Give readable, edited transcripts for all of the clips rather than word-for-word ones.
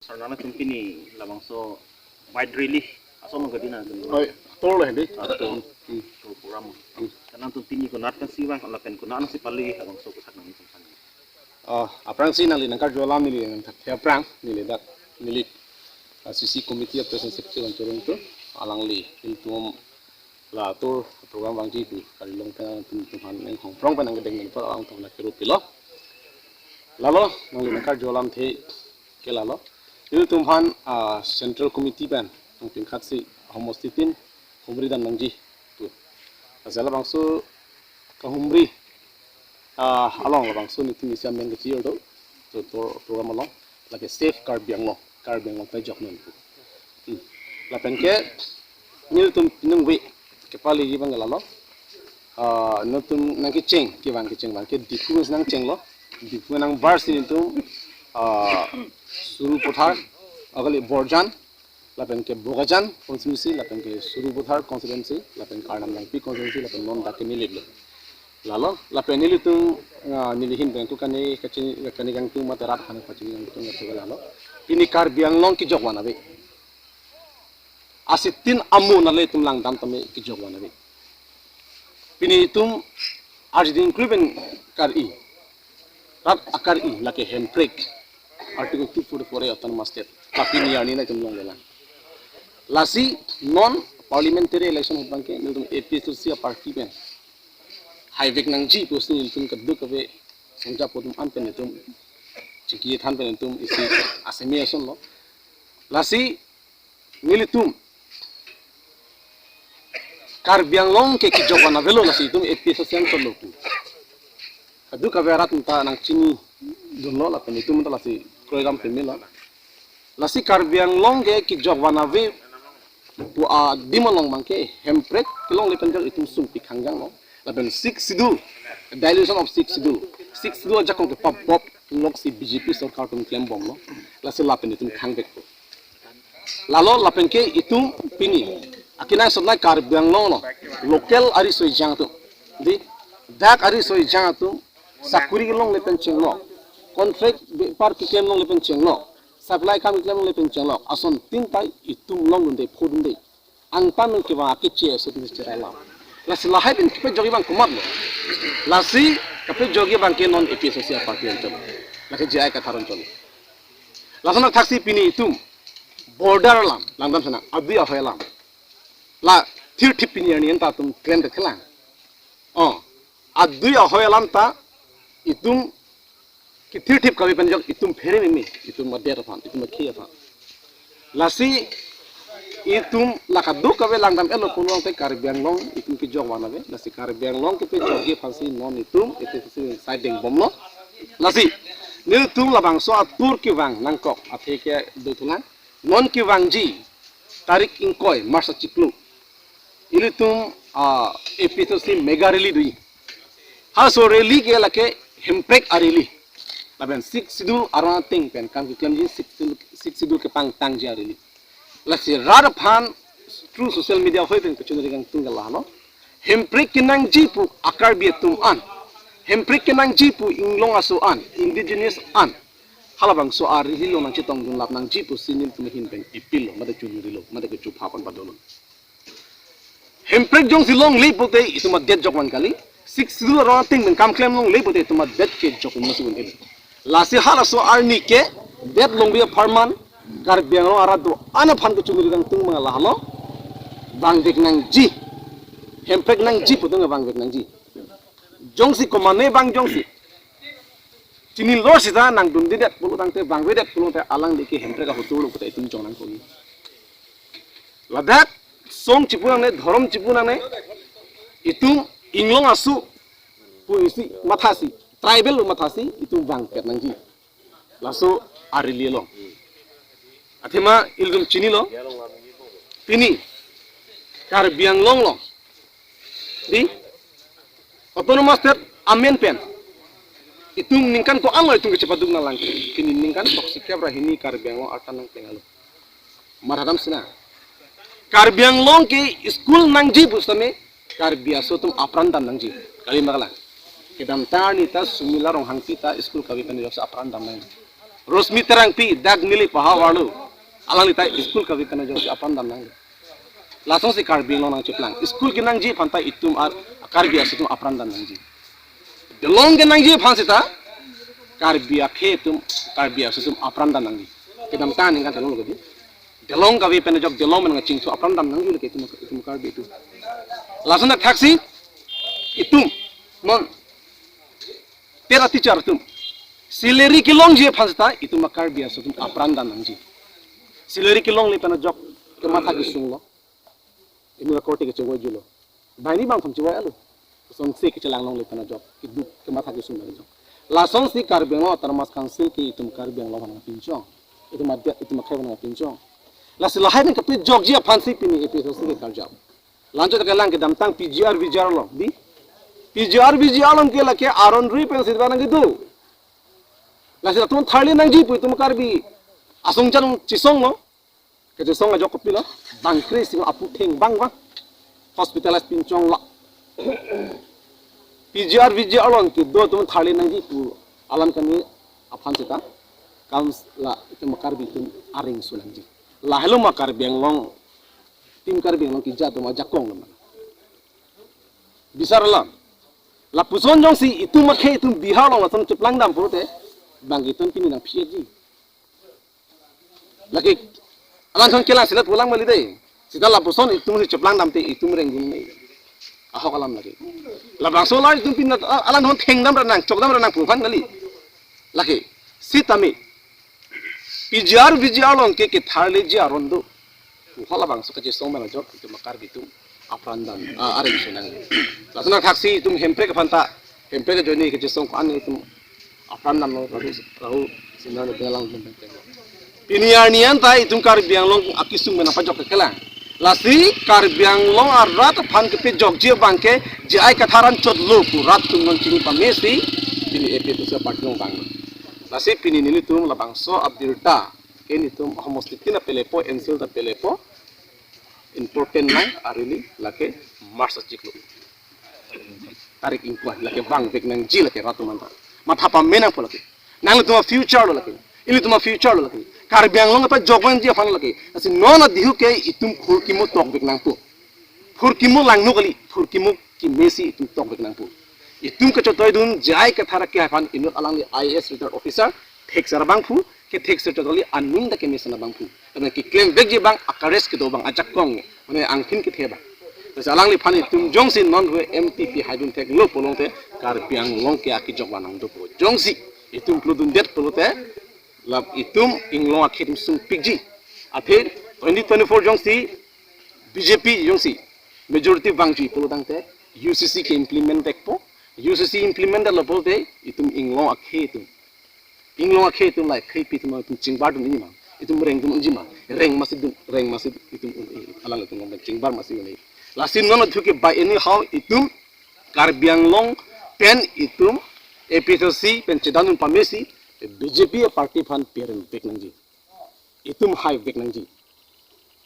Sarnana tumpini labang so wide release aso magadina Ay, tol hindi. ato so program kanang tumpini ko nat kan siwang alapen ko naan si pali labang so kusak nang tumpani Aprang sinali nang karjolam nili nang prang nili dak nili sisi committee of present secretary ang turun to alang li iltum la tur program bang jitu kali long pa tuhan ng hong prong pa nang gedeng ni pa ang tong nakiru pilo lalo nang li nang karjolam the ke lalo iltum han central committee ban ang pingkhat si homostitin humri dan nangji tu asala bangso ka humri along labang so ni timi siam meng kecil do so program along like safe carbiang lo pa jok non pu la pen ke nil tum pinung we ke pali ji bang lalo no tum nang ki cheng bang ke difu nang cheng lo difu nang bar sin tum suru pothar agali borjan la pen ke bogajan constituency la pen ke suru pothar constituency la pen karnam nang pi constituency la pen non da ke nilit lalo la penili tu nilihin bengku kani kani gang tu materat kani pacini gang tu ngatu lalo ini kar biang long ki jogwana be asitin amu na le tum lang dam tame ki jogwana be pini tum arjidin kluben kar I rat akar I lake handbrake article 244 autonomous state tapi ni yani na tum long lelang lasi non parliamentary election bangke niltum APSC party pen Haivik nang ji posti niltum kaddu kabe sengja podum ampen nitum ciki than pen nitum isi assimilation lo lasi nilitum karbiang long ke ki jogana velo lasi tum episo sensor lo tu kaddu kabe rat unta nang chini donlo la pen nitum ta lasi program pemila lasi karbiang long ke ki jogana ve pu a dimolong mangke hemprek kilong le penjal itum sum pikanggang lo laban 6 sidul dilution of 6 sidul aja kong ke pop lok si BJP sarkar tum claim bom lo lasi lapen itum khangbek ko lalo lapen ke itum pini akina sodnai karbiang long lo local ari soi jang tu di dak ari soi jang tu sakuri long lepen cheng lo contract par claim long lepen cheng lo supply kam claim long lepen cheng lo ason tin tai itum long unde phudun de ang pan ke wa akiche so tin cerai la lasi lahai pun kape jogi bang kumat lo lasi kape jogi bang ke non AP sosial parti ancol lasi jai kataron col lasana taksi pini itu border lam langdam sana abdi afai lam la thir thip pini ani enta tum claim de khala abdi afai lam ta itum ki thir thip kabe penjok itum fere mimi itum madya rafan itum khiya fa lasi itum lakadu kabe langdam elo kulong te karbiang long itum ki jog wana be lasi karbiang long ke pe jogi phansi non itum ete siding bomlo lasi nil tum labang so atur ki wang nangkok athe ke dutulan non ki wang ji tarik ingkoi marsa chiklu ilitum epito si mega rally dui ha so rally ke lake hemprek arili laben 6 sidul arana ting pen kan ki klem ji 6 sidul ke pang tang ji arili lasi rada phan through social media hoi pen kuchun rigang tunggal lahno hemprik kinang jipu akar bietum an hemprik kinang jipu inglong aso an indigenous an halabang so ari hilo nang chitong dun lap nang jipu sinil tumihin pen ipilo mada chulurilo mada ke chup hapan padolon hemprik jong silong lipote ituma det jokwan kali 6 sidul rating men kam claim long lipote ituma det ke jokun masun ele lasi hala so arni ke det long bia farman karbiang lo arado ana phan ko chumuri gang tung mga lahalo bangdek nang ji hempek nang ji putong bangdek nang ji jongsi komane bang jongsi chini lor sita nang dum didet pulu tang te bang wedet pulu te alang deke hempek ka hotul ko te tum jong nang ko ladak song chipunang ne dhorom chipunang ne itum inglong asu puisi mathasi tribal lo mathasi itum bangpet nang ji laso arili lo athema ilgum chini lo pini karbiang long lo di autonomous state amen pen itung ningkan ko alo itung kecepatug na lang kini ningkan toksik kebra hini karbiang long artan nang pengalo marhadam sina karbiang long ki school nang ji bustame karbia sotum aprandam nang ji kali magala kedam tani ta sumila rong hangti ta school kawi pen sa aprandam nang Rosmi terang pi dag nili pahawalu alang li tai school ka vikana jo apan dan nang lasong si karbi long nang cheplang school ki nang ji phantai itum ar karbi asitum apran dan nang ji delong ke nang ji phansita karbi akhe tum karbi asitum apran dan nang ji kedam tan ning kan telong lo di delong ka vi pen jok delong men ngaching so apran dan nang ji le ke itum karbi itu lasong na taxi itum mon tera teacher tum sileri kilong je phasta itu makar biasa tum apranda nangji sileri kilong le pana jok ke mata ki sunglo ini la korte ke chewa julo bani bang tham chewa alu son se ke chelang long le pana jok ki du ke mata ki sunglo jok la son si kar bengo tarmas council ki itu makar beng lo bang pinchong itu madya itu makar bang pinchong la silahai ne ke pe jok je phansi pini epi so ke kar jao lanjo ke lang ke dam tang pgr vjr lo di pgr vjr lo ke la ke aron ri pen sidwa nang gitu Lasih tuh thali nang jipu itu makar bi asong janung cisong no, ke cisong aja kopi lo, bangkri sih apu teng bang hospitalis pincong lo, PGR VGR lo ke do tuh thali nang jipu alam kami apaan sih ta, kaum lah itu makar bi itu aring sulang ji, lah hello makar biang long, tim kar biang long kijat tuh aja kong lo, bisa lah, lah puson jong si itu makai itu bihar lo langsung ceplang dam purut bangkitan pini nang PhD. Lagi alang thon kelang silat pulang mali deh. Sida la puson itu mesti ceplang dam te itu merengging nei. Ahok alam lagi. La bang solar itu pini alang thon theng dam ranang chok dam ranang pufan ngali. Lagi sitami PGR VGR long ke tharle ji arondo. Hala bang so kaje song mala jok itu makar bitu aprandan areng sunang. Lasuna taksi itu hempre ke phanta hempre ke joni ke song ko an itu apran nam lo rahu sinar le belang benteng piniar nian tai tum kar biang long akisung mena pajok ke kelang lasi kar biang long arat phan ke pe jok je bangke je ai katharan chot lo pu rat tum non chini pamesi pini epe tu sa patong bang lasi pini nili tum la bangso abdirta eni tum homostitina pelepo ensil ta pelepo important nang arili lake mars chiklo tarik ingkuan lake bang bek nang ji lake ratu manta matapa menang pula lagi, nang itu future lo lagi, ini tu future lo lagi, karbiang lo ngapa jogwan dia fan lagi, asi nona dihu ke itum furkimu tok bek nang pu, furkimu lang nukali, furkimu ki mesi itum tok bek nang pu, itum kecotoy dun jai ke thara ke fan inut alang li IAS retired officer, tek sara bang pu, ke tek serta li aning da ke mesana bang pu, karena ki claim bek je bang akares ke do bang ajak kong, mana angkin ke theba. Terus alang li pani tum jongsi non hue MTP haidun tek lo polong te karbiang long ke aki jok wanang do po jongsi itum pludun det polo te lab itum inglong akhitum sung pigji athir 2024 jongsi BJP jongsi majority bangji polo dang te UCC ke implement tek po UCC implement lo polo te itum inglong akhitum like khai pitum tum chingbar dum ni ma itum reng dum unji ma reng masid itum alang itum ngom chingbar masid ni lasin nono thuke by anyhow itum karbiang long pen itum APSC pen cedanun pamesi BJP party fan parent bek nangji itum high bek nangji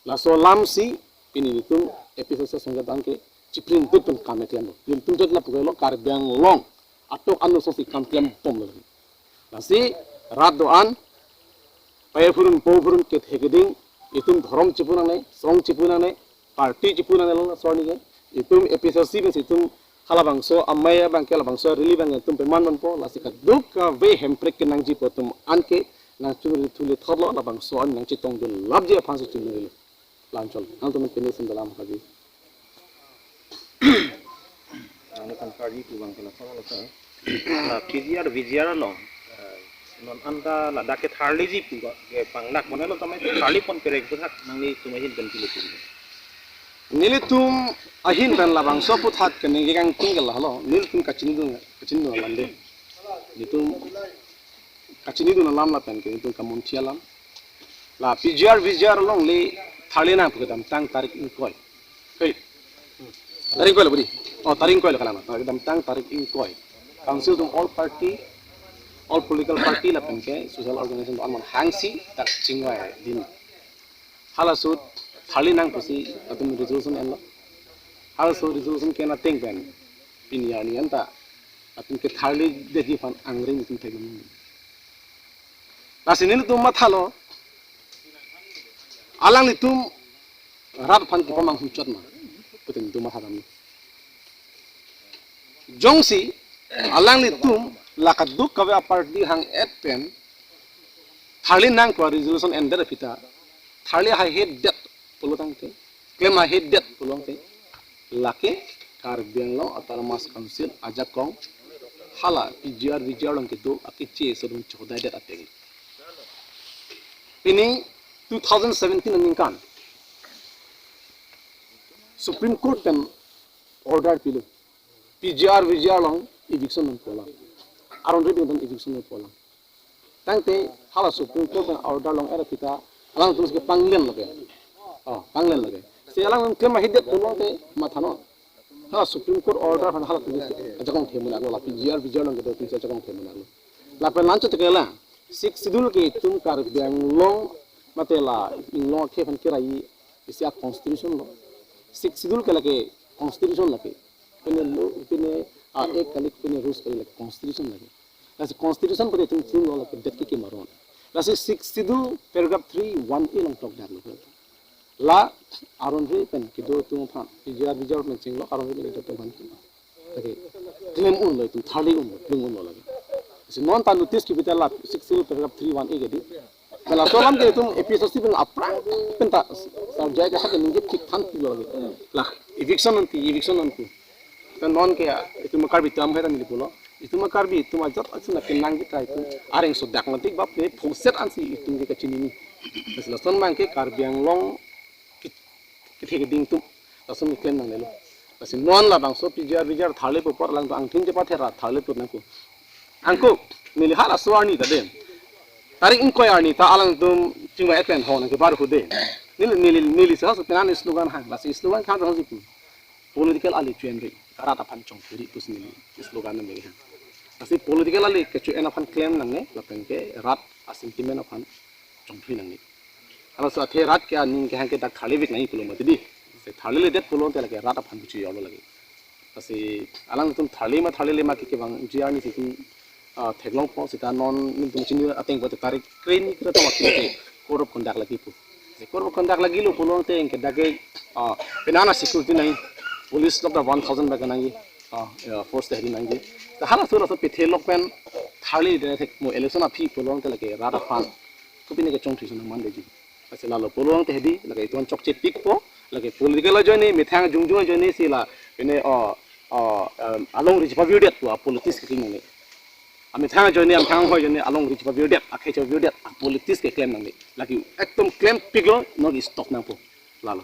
laso lamsi ini itum APSC sangatan ke ciprin pen kametian yum tum jot la pugelo karbiang long atok anu sosi kamtiam pom lo lasi radoan payapurun povurun ke thegeding itum dhorom chipunang nei song chipunang nei party cipunan elong sorry ke itum episode ben itum halabang so amaya bangke labang so really bang itum peman man po lasika duka ve hemprek kenang ji potom anke nang churi thule thorlo labang so an nang chitong dun labje phansi chuni lanchol antum penesin dalam kaji ane kan kari tu bang kala sala sa la PGR VGR lo non anda la dake tharli ji pu ge pangnak monelo tamai tharli pon perek tu hak nangli tumahin kan kilo tu nilitum ahin dan labang so put hat kan ngang tinggal halo nilitum kacini do lande nitum kacini do lam la pen ke nitum kamun tialam la PGR VGR long le thalena pukadam tang tarik in koi kai tarik koi budi oh tarik koi kalama pukadam tang tarik in koi council tum all political party la pen ke social organization amon hangsi tak chingwai din halasut thali nang pasi atum resolution enlo also resolution kena think ben pinyani anta atum ke thali deji fan angring itum thegum Lasi ni tu mathalo. Alang ni tum rat fan ki pamang huchat ma. Putin tu mathalam. Jongsi alang ni tum lakaduk kawe aparti hang pen thali nang ko resolution ender pita thali ha head debt polotang te claim ha head debt polong te lake Caribbean law autonomous council ajakong hala PGR long ke do akiche sodum chodai det ategi ini 2017 ningkan Supreme Court kan order pilu PGR long eviction ng polang aron reading ng eviction ng polang tangte hala Supreme Court kan order long era kita alang tulis ke panglen lage panglen lage si alang claim ha debt polong te mathano hala Supreme Court order han hala tulis ajakong themuna la PGR long ke do tulis ajakong themuna la pen lancho te kala sik sidul ke tum kar biang long matela inglo ke fan kirai isia constitution lo sik sidul ke lage constitution lage pene ek kalik pene rules kali lage constitution lage as constitution pare tum sim lo lage det ke maron las sik sidul paragraph 3 1a long tok dak lo la aron re pen ke do tum phan PGR men ching lo aron re do tum phan lage claim un lo tu thali un lo lage si non ta notice ki bitala sik sidul paragraph 3 1a ke di kalau solam ke tum episode pun aprang penta sarjai ka sa ninge tik than ti lo lage lah eviction nanti kan non ke itu makar bitam hai tan lipulo itu makar bi itu majat asna kenang kita itu areng so dak nanti bab ne phuset ansi itu ke kacini ni asla son mang ke Caribbean long ke ding tu asun claim nang lelo asin non la bang so PGR thale popor lang ang thing je pathera thale tu nang ko angko mili hala swani ta den tarik inquire ni ta alang tum cingwa pen hon ke baru de nili sa penan slogan hang la slogan kan ro jitu political ali chuenri karata pan chong puri pus nili slogan me ha asi political ali ke chuena pan claim nang ne la pen ke rat asim timen pan chong puri nang ni ala sa the rat ke aning ke hang ke ta khali bik nahi pulo mati se thali le det pulo te la ke rat pan buchi yolo lagi asi alang tum thali ma ke bang jiar ni ti theglong po sita non nim tum chini ateng bote tarik crane kira to waktu korup kondak lagi pu se korup kondak lagi lo pulong te engke dage penana security nai police lok da 1000 ba kanangi force te hinangi ta hala sura so pithe lok pen thali de thek mo election a phi pulong te lage rada fan kupine ke chong thison man deji ase la lo pulong te hedi lage ton chokche tik po lage political joine mithang jungjung joine sila pene along rich pa view det to politics ke king ne আমি থাকা জনি আমি থাকা হয় Johnny along reach view det akhe cho view det politics ke claim nang lagi ekdom claim piglo no stop nang po lalo